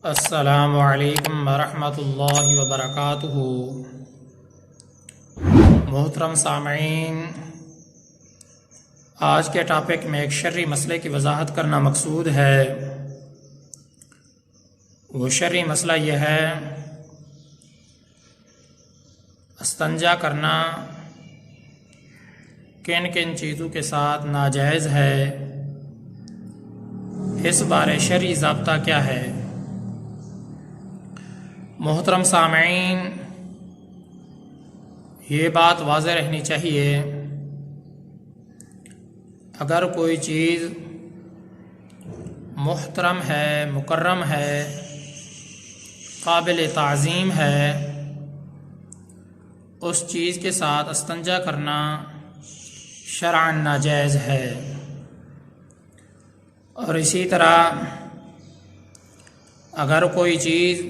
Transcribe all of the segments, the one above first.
अस्सलामु अलैकुम वरहमतुल्लाहि वबरकातुहू। मोहतरम सामईन, आज के टॉपिक में एक शर्री मसले की वजाहत करना मकसूद है। वो शर्री मसला यह है, इस्तंजा करना किन किन चीज़ों के साथ नाजायज़ है, इस बारे शर्री ज़ाब्ता क्या है। मोहतरम सामईन, ये बात वाज़ेह रहनी चाहिए, अगर कोई चीज़ मुहतरम है, मुकर्रम है, काबिल ताज़ीम है, उस चीज़ के साथ इस्तंजा करना शरअन नाजायज़ है। और इसी तरह अगर कोई चीज़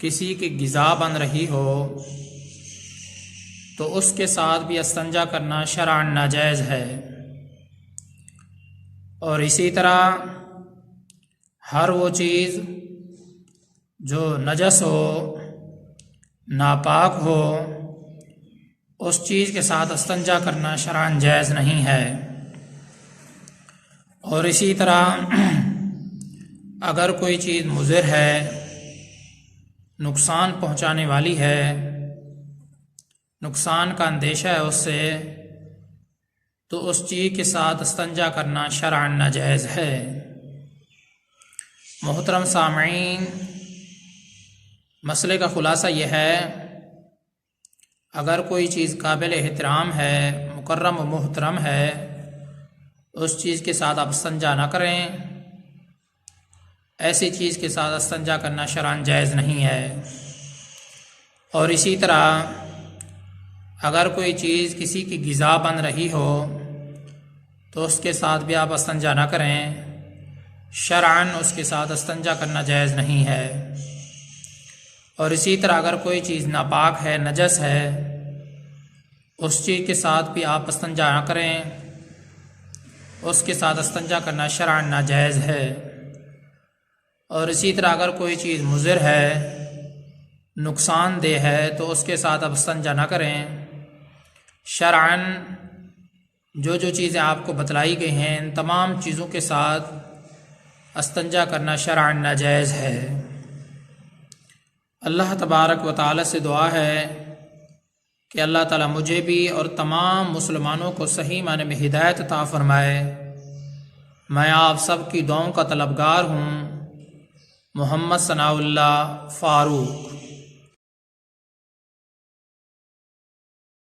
किसी की ग़िज़ा बन रही हो तो उसके साथ भी इस्तंजा करना शरअन नाजायज़ है। और इसी तरह हर वो चीज़ जो नजस हो, नापाक हो, उस चीज़ के साथ इस्तंजा करना शरअन जायज़ नहीं है। और इसी तरह अगर कोई चीज़ मुज़िर है, नुकसान पहुंचाने वाली है, नुकसान का अंदेशा है उससे, तो उस चीज़ के साथ इस्तंजा करना शरअन नाजायज़ है। मोहतरम सामईन, मसले का ख़ुलासा यह है, अगर कोई चीज़ काबिल एहतराम है, मुकर्रम व मुहतरम है, उस चीज़ के साथ आप इस्तंजा ना करें। ऐसी चीज़ के साथ इस्तंजा करना शरअन जायज़ नहीं है। और इसी तरह अगर कोई चीज़ किसी की ग़िज़ा बन रही हो तो उसके साथ भी आप इस्तंजा ना करें, शरअन उसके साथ इस्तंजा करना जायज़ नहीं है। और इसी तरह अगर कोई चीज़ नापाक है, नजस है, उस चीज़ के साथ भी आप इस्तंजा ना करें, उसके साथ इस्तंजा करना शरअन नाजायज़ है। और इसी तरह अगर कोई चीज़ मुज़िर है, नुकसानदेह है, तो उसके साथ आप इस्तंजा ना करें। शरअन जो जो चीज़ें आपको बतलाई गई हैं, इन तमाम चीज़ों के साथ इस्तंजा करना शरअन नाजायज़ है। अल्लाह तबारक व तआला से दुआ है कि अल्लाह ताला मुझे भी और तमाम मुसलमानों को सही माने में हिदायत अता फ़रमाए। मैं आप सब की दुआओं का तलबगार हूँ। मोहम्मद सनाउल्लाह फ़ारूक।